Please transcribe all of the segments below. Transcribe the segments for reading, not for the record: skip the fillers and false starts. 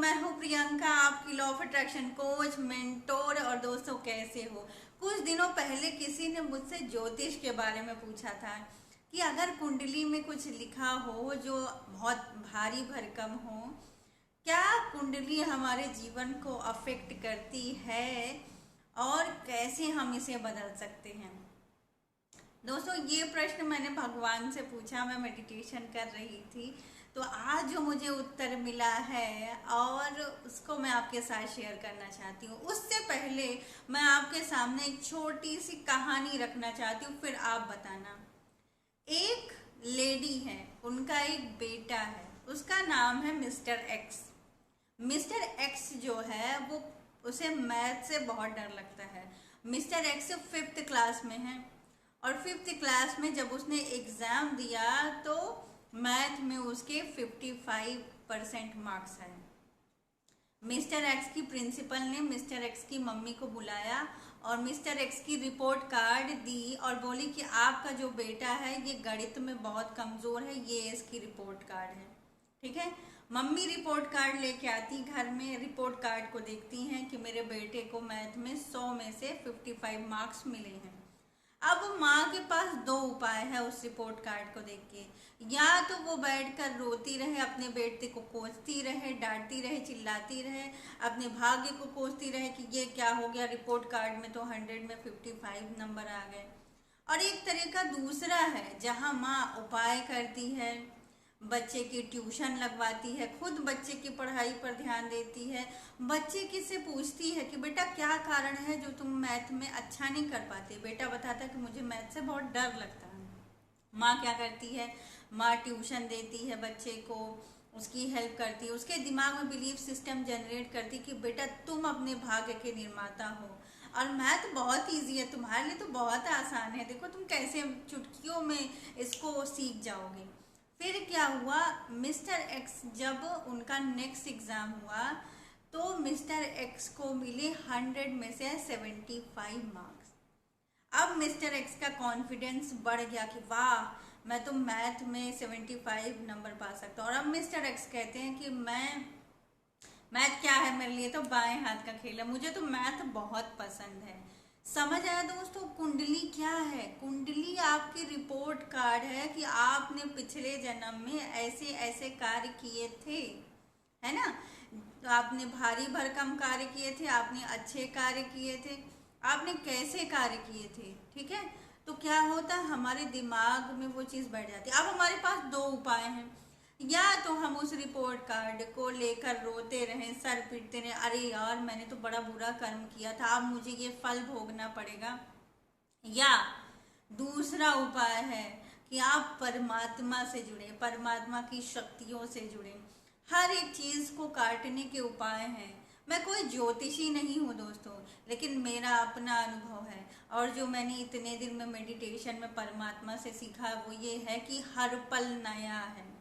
मैं हूँ प्रियंका, आपकी law of attraction coach, mentor. और दोस्तों, कैसे हो? कुछ दिनों पहले किसी ने मुझसे ज्योतिष के बारे में पूछा था कि अगर कुंडली में कुछ लिखा हो जो बहुत भारी भरकम हो, क्या कुंडली हमारे जीवन को अफेक्ट करती है और कैसे हम इसे बदल सकते हैं। दोस्तों, ये प्रश्न मैंने भगवान से पूछा, मैं मेडिटेशन कर रही थी, तो आज जो मुझे उत्तर मिला है और उसको मैं आपके साथ शेयर करना चाहती हूँ। उससे पहले मैं आपके सामने एक छोटी सी कहानी रखना चाहती हूँ, फिर आप बताना। एक लेडी है, उनका एक बेटा है, उसका नाम है मिस्टर एक्स। मिस्टर एक्स जो है वो, उसे मैथ से बहुत डर लगता है। मिस्टर एक्स 5th क्लास में है और 5th क्लास में जब उसने एग्ज़ाम दिया तो मैथ में उसके 55% मार्क्स आए। मिस्टर एक्स की प्रिंसिपल ने मिस्टर एक्स की मम्मी को बुलाया और मिस्टर एक्स की रिपोर्ट कार्ड दी और बोली कि आपका जो बेटा है ये गणित में बहुत कमज़ोर है, ये इसकी रिपोर्ट कार्ड है। ठीक है, मम्मी रिपोर्ट कार्ड लेके आती, घर में रिपोर्ट कार्ड को देखती हैं कि मेरे बेटे को मैथ में 100 में से 55 मार्क्स मिले हैं। अब माँ के पास दो उपाय है उस रिपोर्ट कार्ड को देख के। या तो वो बैठकर रोती रहे, अपने बेटे को कोसती रहे, डांटती रहे, चिल्लाती रहे, अपने भाग्य को कोसती रहे कि ये क्या हो गया, रिपोर्ट कार्ड में तो 100 में 55 नंबर आ गए। और एक तरीका दूसरा है जहाँ माँ उपाय करती है, बच्चे की ट्यूशन लगवाती है, खुद बच्चे की पढ़ाई पर ध्यान देती है, बच्चे की से पूछती है कि बेटा क्या कारण है जो तुम मैथ में अच्छा नहीं कर पाते। बेटा बताता है कि मुझे मैथ से बहुत डर लगता है। माँ क्या करती है, माँ ट्यूशन देती है बच्चे को, उसकी हेल्प करती है, उसके दिमाग में बिलीफ सिस्टम जनरेट करती कि बेटा तुम अपने भाग्य के निर्माता हो और मैथ बहुत इजी है, तुम्हारे लिए तो बहुत आसान है, देखो तुम कैसे चुटकियों में इसको सीख जाओगे। फिर क्या हुआ, मिस्टर एक्स जब उनका नेक्स्ट एग्ज़ाम हुआ तो मिस्टर एक्स को मिले 100 में से 75 मार्क्स। अब मिस्टर एक्स का कॉन्फिडेंस बढ़ गया कि वाह, मैं तो मैथ में 75 नंबर पा सकता हूँ। और अब मिस्टर एक्स कहते हैं कि मैथ क्या है, मेरे लिए तो बाएं हाथ का खेल है, मुझे तो मैथ बहुत पसंद है। समझ आया दोस्तों, कुंडली क्या है? कुंडली आपकी रिपोर्ट कार्ड है कि आपने पिछले जन्म में ऐसे ऐसे कार्य किए थे, है ना। तो आपने भारी भरकम कार्य किए थे, आपने अच्छे कार्य किए थे, आपने कैसे कार्य किए थे। ठीक है, तो क्या होता है, हमारे दिमाग में वो चीज़ बैठ जाती है। अब हमारे पास दो उपाय हैं, या तो हम उस रिपोर्ट कार्ड को लेकर रोते रहें, सर पीटते रहें, अरे यार मैंने तो बड़ा बुरा कर्म किया था, अब मुझे ये फल भोगना पड़ेगा। या दूसरा उपाय है कि आप परमात्मा से जुड़े, परमात्मा की शक्तियों से जुड़े। हर एक चीज़ को काटने के उपाय हैं। मैं कोई ज्योतिषी नहीं हूँ दोस्तों, लेकिन मेरा अपना अनुभव है और जो मैंने इतने दिन में मेडिटेशन में परमात्मा से सीखा वो ये है कि हर पल नया है।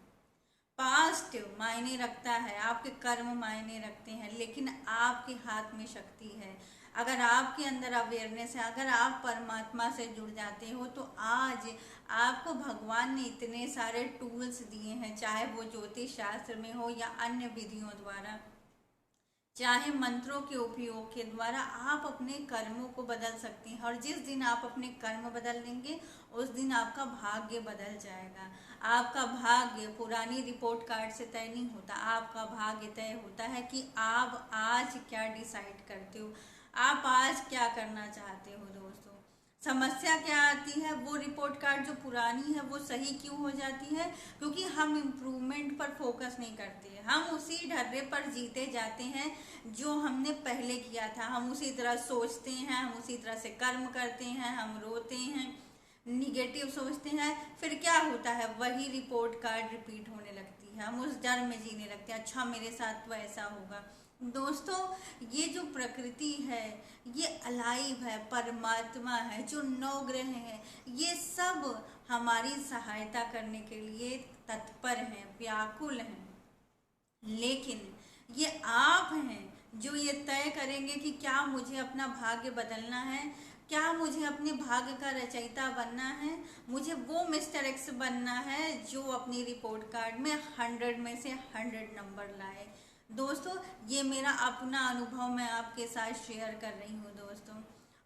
पास्ट मायने रखता है, आपके कर्म मायने रखते हैं, लेकिन आपके हाथ में शक्ति है। अगर आपके अंदर अवेयरनेस है, अगर आप परमात्मा से जुड़ जाते हो तो आज आपको भगवान ने इतने सारे टूल्स दिए हैं, चाहे वो ज्योतिष शास्त्र में हो या अन्य विधियों द्वारा, चाहे मंत्रों के उपयोग के द्वारा आप अपने कर्मों को बदल सकते हैं। और जिस दिन आप अपने कर्म बदल देंगे उस दिन आपका भाग्य बदल जाएगा। आपका भाग्य पुरानी रिपोर्ट कार्ड से तय नहीं होता, आपका भाग्य तय होता है कि आप आज क्या डिसाइड करते हो, आप आज क्या करना चाहते हो। दोस्तों, समस्या क्या आती है, वो रिपोर्ट कार्ड जो पुरानी है वो सही क्यों हो जाती है? क्योंकि हम इम्प्रूवमेंट पर फोकस नहीं करते, हम उसी ढर्रे पर जीते जाते हैं जो हमने पहले किया था। हम उसी तरह सोचते हैं, हम उसी तरह से कर्म करते हैं, हम रोते हैं, निगेटिव सोचते हैं। फिर क्या होता है, वही रिपोर्ट कार्ड रिपीट होने लगती है, हम उस डर में जीने लगते हैं, अच्छा मेरे साथ तो ऐसा होगा। दोस्तों, ये जो प्रकृति है ये अलाइव है, परमात्मा है, जो 9 ग्रह हैं, ये सब हमारी सहायता करने के लिए तत्पर हैं, व्याकुल हैं। लेकिन ये आप हैं जो ये तय करेंगे कि क्या मुझे अपना भाग्य बदलना है, क्या मुझे अपने भाग्य का रचयिता बनना है, मुझे वो मिस्टर एक्स बनना है जो अपनी रिपोर्ट कार्ड में 100 में से 100 नंबर लाए। दोस्तों ये मेरा अपना अनुभव मैं आपके साथ शेयर कर रही हूँ दोस्तों।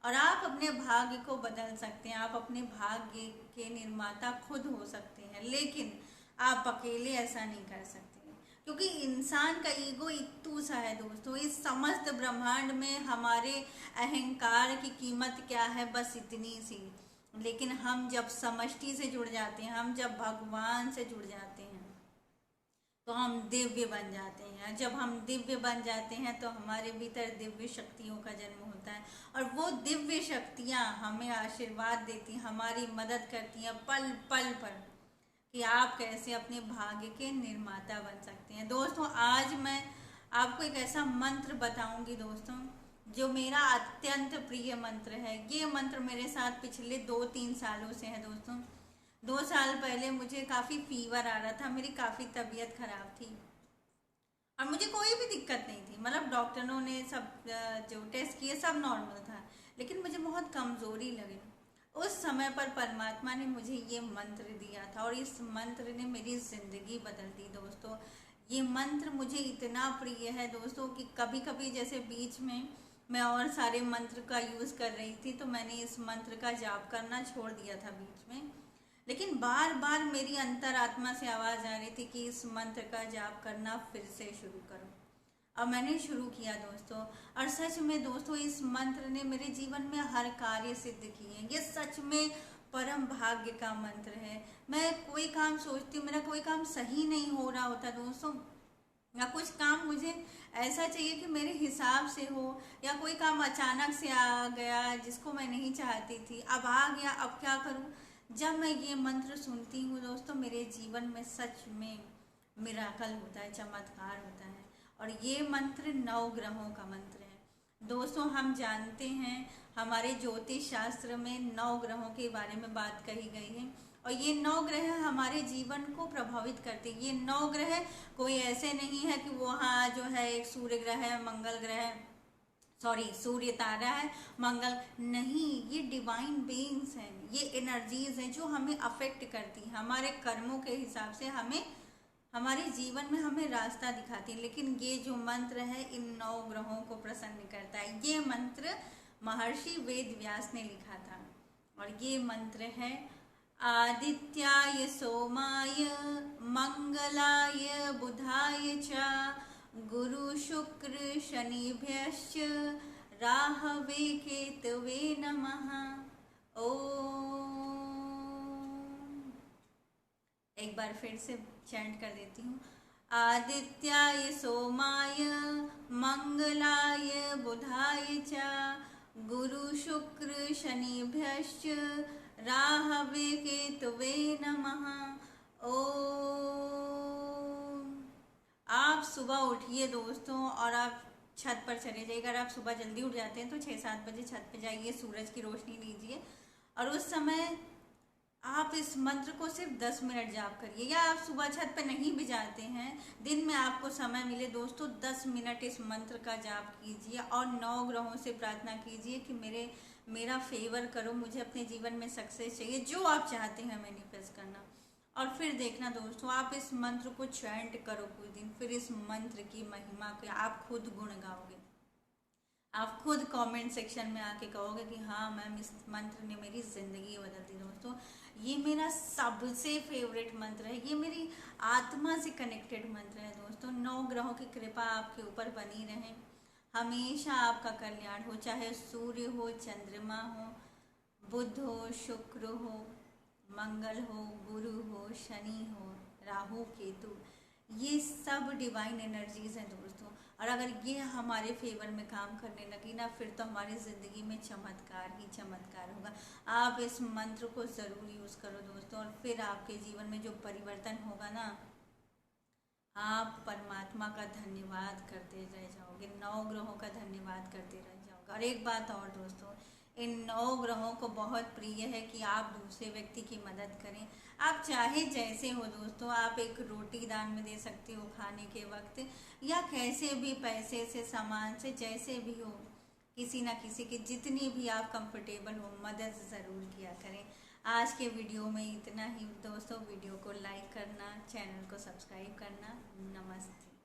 और आप अपने भाग्य को बदल सकते हैं, आप अपने भाग्य के निर्माता खुद हो सकते हैं, लेकिन आप अकेले ऐसा नहीं कर सकते, क्योंकि इंसान का ईगो इतू सा है दोस्तों। इस समस्त ब्रह्मांड में हमारे अहंकार की कीमत क्या है, बस इतनी सी। लेकिन हम जब समष्टि से जुड़ जाते हैं, हम जब भगवान से जुड़ जाते हैं, तो हम दिव्य बन जाते हैं। जब हम दिव्य बन जाते हैं तो हमारे भीतर दिव्य शक्तियों का जन्म होता है, और वो दिव्य शक्तियाँ हमें आशीर्वाद देती हैं, हमारी मदद करती हैं पल पल पर, कि आप कैसे अपने भाग्य के निर्माता बन सकते हैं। दोस्तों आज मैं आपको एक ऐसा मंत्र बताऊंगी दोस्तों, जो मेरा अत्यंत प्रिय मंत्र है। ये मंत्र मेरे साथ पिछले 2-3 सालों से है दोस्तों। 2 साल पहले मुझे काफ़ी फीवर आ रहा था, मेरी काफ़ी तबीयत खराब थी और मुझे कोई भी दिक्कत नहीं थी। मतलब डॉक्टरों ने सब जो टेस्ट किए सब नॉर्मल था, लेकिन मुझे बहुत कमज़ोरी लगी। उस समय पर परमात्मा ने मुझे ये मंत्र दिया था, और इस मंत्र ने मेरी ज़िंदगी बदल दी दोस्तों। ये मंत्र मुझे इतना प्रिय है दोस्तों कि कभी कभी जैसे बीच में मैं और सारे मंत्र का यूज़ कर रही थी, तो मैंने इस मंत्र का जाप करना छोड़ दिया था बीच में। लेकिन बार बार मेरी अंतरात्मा से आवाज़ आ रही थी कि इस मंत्र का जाप करना फिर से शुरू करो। अब मैंने शुरू किया दोस्तों, और सच में दोस्तों इस मंत्र ने मेरे जीवन में हर कार्य सिद्ध किए हैं। ये सच में परम भाग्य का मंत्र है। मैं कोई काम सोचती हूँ, मेरा कोई काम सही नहीं हो रहा होता दोस्तों, या कुछ काम मुझे ऐसा चाहिए कि मेरे हिसाब से हो, या कोई काम अचानक से आ गया जिसको मैं नहीं चाहती थी, अब आ गया, अब क्या करूँ। जब मैं ये मंत्र सुनती हूँ दोस्तों, मेरे जीवन में सच में मिराकल होता है, चमत्कार होता है। और ये मंत्र 9 ग्रहों का मंत्र है दोस्तों। हम जानते हैं हमारे ज्योतिष शास्त्र में 9 ग्रहों के बारे में बात कही गई है, और ये 9 ग्रह हमारे जीवन को प्रभावित करते हैं। ये 9 ग्रह कोई ऐसे नहीं है कि वो हाँ जो है एक सूर्य ग्रह है, मंगल ग्रह, सॉरी सूर्य तारा है, मंगल नहीं, ये डिवाइन बीइंग्स हैं, ये एनर्जीज हैं जो हमें अफेक्ट करती हैं, हमारे कर्मों के हिसाब से हमें हमारे जीवन में हमें रास्ता दिखाती है। लेकिन ये जो मंत्र है इन 9 ग्रहों को प्रसन्न करता है। ये मंत्र महर्षि वेद व्यास ने लिखा था, और ये मंत्र है आदित्याय सोमाय मंगलाय बुधाय च गुरु शुक्र शनिभ्यश्च राहवे केतवे नमः। ओम, एक बार फिर से चैंट कर देती हूँ। आदित्याय सोमाय मंगलाय बुधाय च गुरु शुक्र शनिभ्यश्च राहवे केतवे नमः। ओम। आप सुबह उठिए दोस्तों, और आप छत पर चले जाइए। अगर आप सुबह जल्दी उठ जाते हैं तो 6-7 बजे छत पे जाइए, सूरज की रोशनी लीजिए, और उस समय आप इस मंत्र को सिर्फ 10 मिनट जाप करिए। या आप सुबह छत पे नहीं भी जाते हैं, दिन में आपको समय मिले दोस्तों, 10 मिनट इस मंत्र का जाप कीजिए, और 9 ग्रहों से प्रार्थना कीजिए कि मेरा फेवर करो, मुझे अपने जीवन में सक्सेस चाहिए, जो आप चाहते हैं मैनिफेस्ट करना। और फिर देखना दोस्तों, आप इस मंत्र को चैंट करो कुछ दिन, फिर इस मंत्र की महिमा के आप खुद गुण गाओगे। आप खुद कमेंट सेक्शन में आके कहोगे कि हाँ मैम, इस मंत्र ने मेरी ज़िंदगी बदल दी। दोस्तों ये मेरा सबसे फेवरेट मंत्र है, ये मेरी आत्मा से कनेक्टेड मंत्र है दोस्तों। 9 ग्रहों की कृपा आपके ऊपर बनी रहे, हमेशा आपका कल्याण हो, चाहे सूर्य हो, चंद्रमा हो, बुध हो, शुक्र हो, मंगल हो, गुरु हो, शनि हो, राहु केतु, ये सब डिवाइन एनर्जीज हैं दोस्तों। और अगर ये हमारे फेवर में काम करने लगी ना, फिर तो हमारी ज़िंदगी में चमत्कार ही चमत्कार होगा। आप इस मंत्र को ज़रूर यूज़ करो दोस्तों, और फिर आपके जीवन में जो परिवर्तन होगा ना, आप परमात्मा का धन्यवाद करते रह जाओगे, 9 ग्रहों का धन्यवाद करते रह जाओगे। और एक बात और दोस्तों, इन 9 ग्रहों को बहुत प्रिय है कि आप दूसरे व्यक्ति की मदद करें। आप चाहे जैसे हो दोस्तों, आप एक रोटी दान में दे सकते हो खाने के वक्त, या कैसे भी पैसे से, सामान से, जैसे भी हो, किसी ना किसी की जितनी भी आप कंफर्टेबल हो, मदद ज़रूर किया करें। आज के वीडियो में इतना ही दोस्तों। वीडियो को लाइक करना, चैनल को सब्सक्राइब करना। नमस्ते।